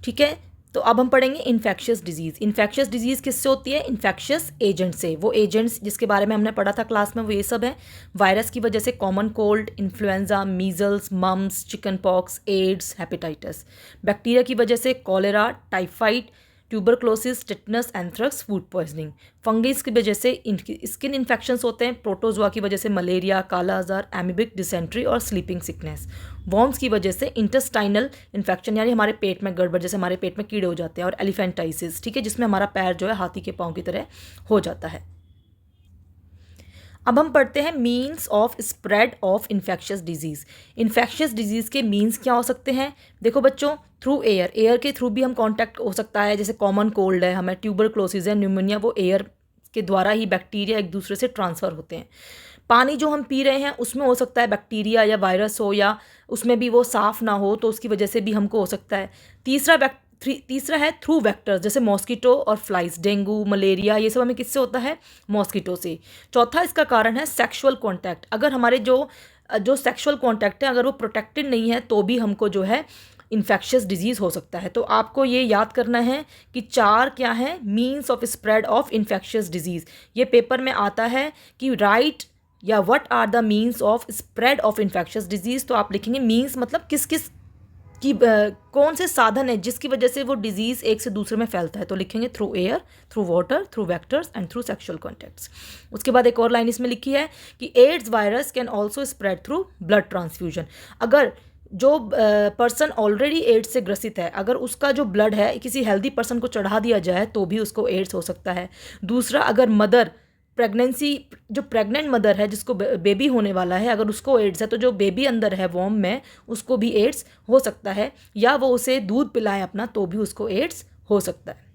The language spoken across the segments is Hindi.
ठीक है। तो अब हम पढ़ेंगे इन्फेक्शियस डिजीज़। इन्फेक्शियस डिजीज़ किससे होती है? इन्फेक्शियस एजेंट से। वो एजेंट्स जिसके बारे में हमने पढ़ा था क्लास में वो ये सब है। वायरस की वजह से common cold, influenza, measles, mumps, chicken pox, AIDS, hepatitis. Bacteria की वजह से cholera, typhoid, tuberculosis, tetanus, anthrax, food poisoning. Fungus की वजह से स्किन इन्फेक्शंस होते हैं। प्रोटोजोआ की वजह से मलेरिया, काला आजार, एमीबिक, डिसेंट्री और स्लीपिंग सिकनेस। वॉर्म्स की वजह से इंटेस्टाइनल इन्फेक्शन यानी हमारे पेट में गड़बड़, जैसे हमारे पेट में कीड़े हो जाते हैं। और एलिफेंटाइसिस, ठीक है, जिसमें हमारा पैर जो है हाथी के पाँव की तरह हो जाता है। अब हम पढ़ते हैं means of spread of infectious disease. Infectious disease के मीन्स क्या हो सकते हैं? देखो बच्चों, थ्रू एयर, एयर के थ्रू भी हम कांटेक्ट हो सकता है। जैसे कॉमन कोल्ड है, हमें ट्यूबरक्लोसिस है, न्यूमोनिया, वो एयर के द्वारा ही बैक्टीरिया एक दूसरे से ट्रांसफ़र होते हैं। पानी जो हम पी रहे हैं उसमें हो सकता है बैक्टीरिया या वायरस हो, या उसमें भी वो साफ़ ना हो तो उसकी वजह से भी हमको हो सकता है। तीसरा है थ्रू वेक्टर्स, जैसे मॉस्किटो और फ्लाइज, डेंगू, मलेरिया, ये सब हमें किससे होता है? मॉस्किटो से। चौथा इसका कारण है सेक्सुअल कॉन्टैक्ट। अगर हमारे जो सेक्सुअल कॉन्टैक्ट है अगर वो प्रोटेक्टेड नहीं है तो भी हमको जो है इन्फेक्शियस डिजीज़ हो सकता है। तो आपको ये याद करना है कि 4 क्या है means of spread of infectious disease. ये पेपर में आता है कि राइट या what are the means of spread of infectious disease. तो आप लिखेंगे मीन्स मतलब किस किस कि कौन से साधन है जिसकी वजह से वो डिजीज़ एक से दूसरे में फैलता है। तो लिखेंगे through air, through water, through vectors and through sexual contacts. उसके बाद एक और लाइन इसमें लिखी है कि AIDS virus can also spread through blood transfusion. अगर जो पर्सन ऑलरेडी एड्स से ग्रसित है, अगर उसका जो ब्लड है किसी हेल्दी पर्सन को चढ़ा दिया जाए तो भी उसको एड्स हो सकता है। दूसरा, अगर मदर जो प्रेग्नेंट मदर है जिसको बेबी होने वाला है, अगर उसको एड्स है तो जो बेबी अंदर है वॉर्म में उसको भी एड्स हो सकता है, या वो उसे दूध पिलाएं अपना तो भी उसको एड्स हो सकता है।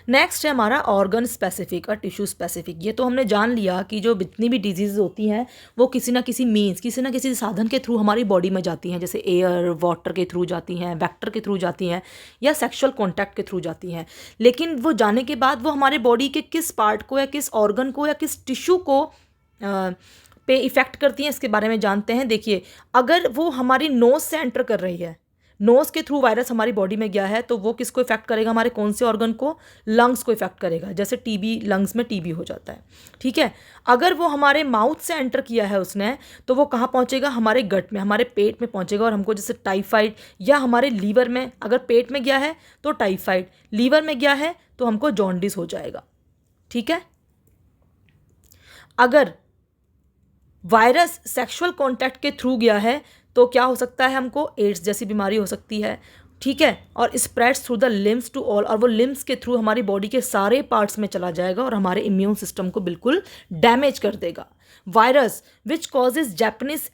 नेक्स्ट है हमारा ऑर्गन स्पेसिफिक और टिश्यू स्पेसिफिक। ये तो हमने जान लिया कि जो जितनी भी डिजीज़ होती हैं वो किसी ना किसी मीन्स, किसी ना किसी साधन के थ्रू हमारी बॉडी में जाती हैं। जैसे एयर, वाटर के थ्रू जाती हैं, वेक्टर के थ्रू जाती हैं, या सेक्सुअल कॉन्टैक्ट के थ्रू जाती हैं। लेकिन वो जाने के बाद वो हमारे बॉडी के किस पार्ट को या किस ऑर्गन को या किस टिश्यू को पे इफ़ेक्ट करती हैं, इसके बारे में जानते हैं। देखिए, अगर वो हमारी नोज़ से एंटर कर रही है, नोज़ के थ्रू वायरस हमारी बॉडी में गया है तो वो किसको इफेक्ट करेगा? हमारे कौन से ऑर्गन को? लंग्स को इफेक्ट करेगा। जैसे टीबी, लंग्स में टीबी हो जाता है, ठीक है। अगर वो हमारे माउथ से एंटर किया है उसने तो वो कहाँ पहुँचेगा? हमारे गट में, हमारे पेट में पहुँचेगा। और हमको जैसे टाइफाइड, या हमारे लीवर में, अगर पेट में गया है तो टाइफाइड, लीवर में गया है तो हमको जॉन्डिस हो जाएगा, ठीक है। अगर वायरस सेक्सुअल कॉन्टैक्ट के थ्रू गया है तो क्या हो सकता है? हमको एड्स जैसी बीमारी हो सकती है, ठीक है। और spreads through the limbs to all, और वो लिम्स के थ्रू हमारी बॉडी के सारे पार्ट्स में चला जाएगा और हमारे इम्यून सिस्टम को बिल्कुल डैमेज कर देगा। वायरस विच कॉजेज जापानीज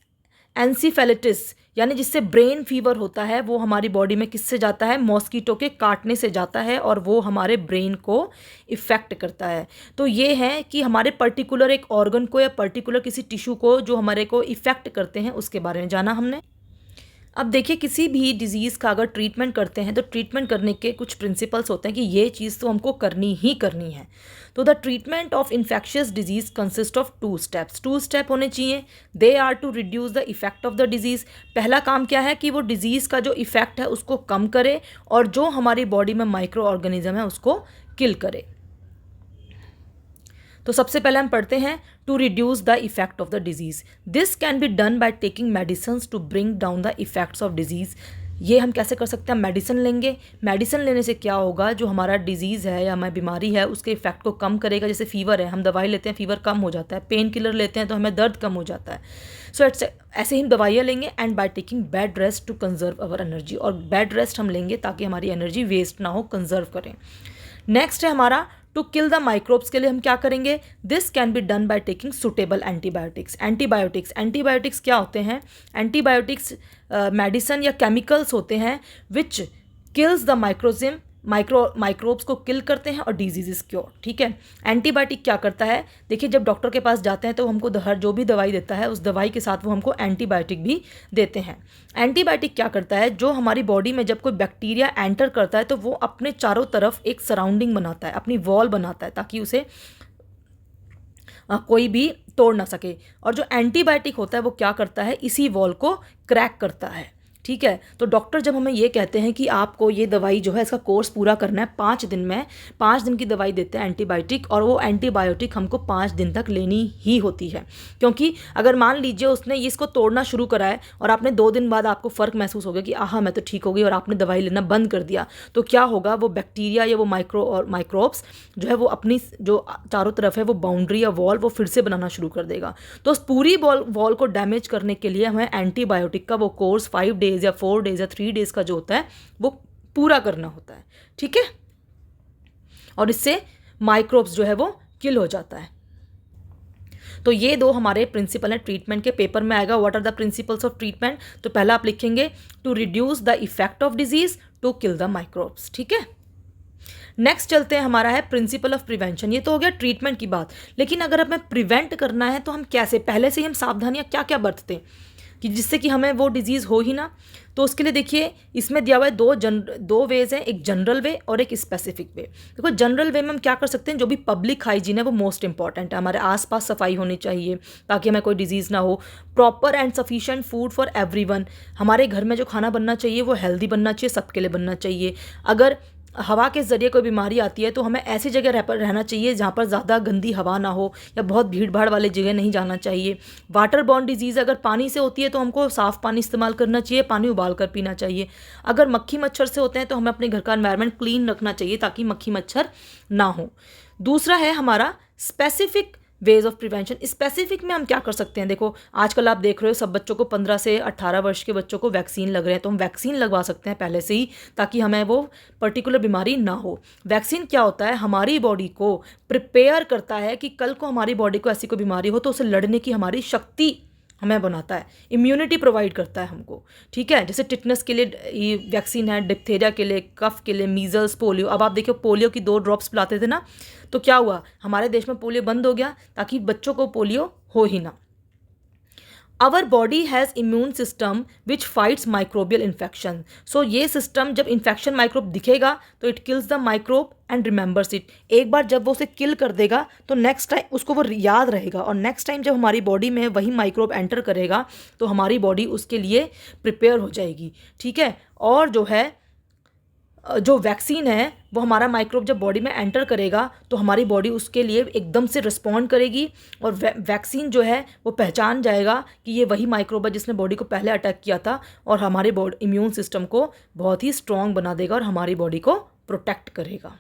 एनसीफेलिटिस, यानी जिससे ब्रेन फीवर होता है, वो हमारी बॉडी में किससे जाता है? मॉस्किटो के काटने से जाता है और वो हमारे ब्रेन को इफ़ेक्ट करता है। तो ये है कि हमारे पर्टिकुलर एक ऑर्गन को या पर्टिकुलर किसी टिश्यू को जो हमारे को इफ़ेक्ट करते हैं उसके बारे में जाना हमने। अब देखिए, किसी भी डिज़ीज़ का अगर ट्रीटमेंट करते हैं तो ट्रीटमेंट करने के कुछ प्रिंसिपल्स होते हैं कि ये चीज़ तो हमको करनी ही करनी है। तो the treatment of infectious disease consist of 2 steps. 2 step होने चाहिए। They are to reduce the effect of the disease. पहला काम क्या है कि वो डिज़ीज़ का जो इफेक्ट है उसको कम करे और जो हमारी बॉडी में माइक्रो ऑर्गेनिज्म है उसको किल करे। तो सबसे पहले हम पढ़ते हैं to reduce the effect of the disease. This can be done by taking medicines to bring down the effects of disease. ये हम कैसे कर सकते हैं? मेडिसिन लेंगे। मेडिसिन लेने से क्या होगा? जो हमारा डिजीज़ है या हमारी बीमारी है उसके इफेक्ट को कम करेगा। जैसे फीवर है, हम दवाई लेते हैं, फीवर कम हो जाता है। पेन किलर लेते हैं तो हमें दर्द कम हो जाता है। सो ऐसे ही हम दवाइयाँ लेंगे। And by taking bed rest to conserve our energy, और बेड रेस्ट हम लेंगे ताकि हमारी एनर्जी वेस्ट ना हो, कंजर्व करें। नेक्स्ट है हमारा टू किल द माइक्रोब्स। के लिए हम क्या करेंगे? This can be done by taking suitable antibiotics. Antibiotics क्या होते हैं? एंटीबायोटिक्स मेडिसन या केमिकल्स होते हैं विच किल्स द माइक्रोब्स को किल करते हैं और डिजीज़ क्योर, ठीक है। एंटीबायोटिक क्या करता है? देखिए, जब डॉक्टर के पास जाते हैं तो हमको जो भी दवाई देता है उस दवाई के साथ वो हमको एंटीबायोटिक भी देते हैं। एंटीबायोटिक क्या करता है? जो हमारी बॉडी में जब कोई बैक्टीरिया एंटर करता है तो वो अपने चारों तरफ एक सराउंडिंग बनाता है, अपनी वॉल बनाता है ताकि उसे कोई भी तोड़ ना सके। और जो एंटीबायोटिक होता है वो क्या करता है? इसी वॉल को क्रैक करता है, ठीक है। तो डॉक्टर जब हमें ये कहते हैं कि आपको ये दवाई जो है इसका कोर्स पूरा करना है 5 दिन में, 5 दिन की दवाई देते हैं एंटीबायोटिक, और वो एंटीबायोटिक हमको 5 दिन तक लेनी ही होती है। क्योंकि अगर मान लीजिए उसने इसको तोड़ना शुरू करा है और आपने 2 दिन बाद आपको फ़र्क महसूस हो गया कि आहा मैं तो ठीक हो गई, और आपने दवाई लेना बंद कर दिया, तो क्या होगा, वो बैक्टीरिया या वो माइक्रोब्स जो है वो अपनी जो चारों तरफ है वो बाउंड्री या वॉल वो फिर से बनाना शुरू कर देगा। तो उस पूरी वॉल को डैमेज करने के लिए हमें एंटीबायोटिक का वो कोर्स 5 डेज़ या 4 डेज़ या 3 डेज़ का जो होता है वो पूरा करना होता है। ठीक है, और इससे माइक्रोब्स जो है वो किल हो जाता है। तो ये 2 हमारे प्रिंसिपल हैं ट्रीटमेंट के। पेपर में आएगा what are the principles of treatment, तो पहला आप लिखेंगे to reduce the effect of disease, to kill the microbes. ठीक है, नेक्स्ट चलते हैं, हमारा है प्रिंसिपल ऑफ प्रिवेंशन। ये तो हो गया ट्रीटमेंट की बात, लेकिन अगर हमें प्रिवेंट करना है तो हम कैसे, पहले से ही हम सावधानियां क्या क्या बरतते हैं कि जिससे कि हमें वो डिजीज़ हो ही ना। तो उसके लिए देखिए इसमें दिया हुआ है दो वेज हैं, एक जनरल वे और एक स्पेसिफिक वे। देखो जनरल वे में हम क्या कर सकते हैं, जो भी पब्लिक हाइजीन है वो मोस्ट इंपॉर्टेंट है, हमारे आसपास सफाई होनी चाहिए ताकि हमें कोई डिजीज़ ना हो। Proper and sufficient food for everyone, हमारे घर में जो खाना बनना चाहिए वो हेल्दी बनना चाहिए, सबके लिए बनना चाहिए। अगर हवा के ज़रिए कोई बीमारी आती है तो हमें ऐसी जगह रहना चाहिए जहाँ पर ज़्यादा गंदी हवा ना हो, या बहुत भीड़ भाड़ वाले जगह नहीं जाना चाहिए। वाटर बॉर्न डिजीज़ अगर पानी से होती है तो हमको साफ़ पानी इस्तेमाल करना चाहिए, पानी उबाल कर पीना चाहिए। अगर मक्खी मच्छर से होते हैं तो हमें अपने घर का एनवायरनमेंट क्लीन रखना चाहिए ताकि मक्खी मच्छर ना हो। दूसरा है हमारा specific ways of prevention. Specific में हम क्या कर सकते हैं, देखो आजकल आप देख रहे हो सब बच्चों को 15 से 18 वर्ष के बच्चों को वैक्सीन लग रहे हैं, तो हम वैक्सीन लगवा सकते हैं पहले से ही ताकि हमें वो पर्टिकुलर बीमारी ना हो। वैक्सीन क्या होता है, हमारी बॉडी को प्रिपेयर करता है कि कल को हमारी बॉडी को ऐसी कोई बीमारी हो तो उसे लड़ने की हमारी शक्ति हमें बनाता है, इम्यूनिटी प्रोवाइड करता है हमको। ठीक है, जैसे टिटनेस के लिए ये वैक्सीन है, डिप्थेरिया के लिए, कफ के लिए, मीजल्स, पोलियो। अब आप देखिए पोलियो की 2 ड्रॉप्स पिलाते थे ना, तो क्या हुआ, हमारे देश में पोलियो बंद हो गया ताकि बच्चों को पोलियो हो ही ना। Our body has immune system which fights microbial infection. So ये सिस्टम जब इन्फेक्शन माइक्रोब दिखेगा तो it kills the microbe and remembers it. एक बार जब वो उसे किल कर देगा तो नेक्स्ट टाइम उसको वो याद रहेगा, और नेक्स्ट टाइम जब हमारी बॉडी में वही माइक्रोब एंटर करेगा तो हमारी बॉडी उसके लिए प्रिपेयर हो जाएगी। ठीक है, और जो है जो वैक्सीन है वो हमारा माइक्रोब जब बॉडी में एंटर करेगा तो हमारी बॉडी उसके लिए एकदम से रिस्पॉन्ड करेगी, और वैक्सीन जो है वो पहचान जाएगा कि ये वही माइक्रोब है जिसने बॉडी को पहले अटैक किया था, और हमारे बॉडी इम्यून सिस्टम को बहुत ही स्ट्रॉन्ग बना देगा और हमारी बॉडी को प्रोटेक्ट करेगा।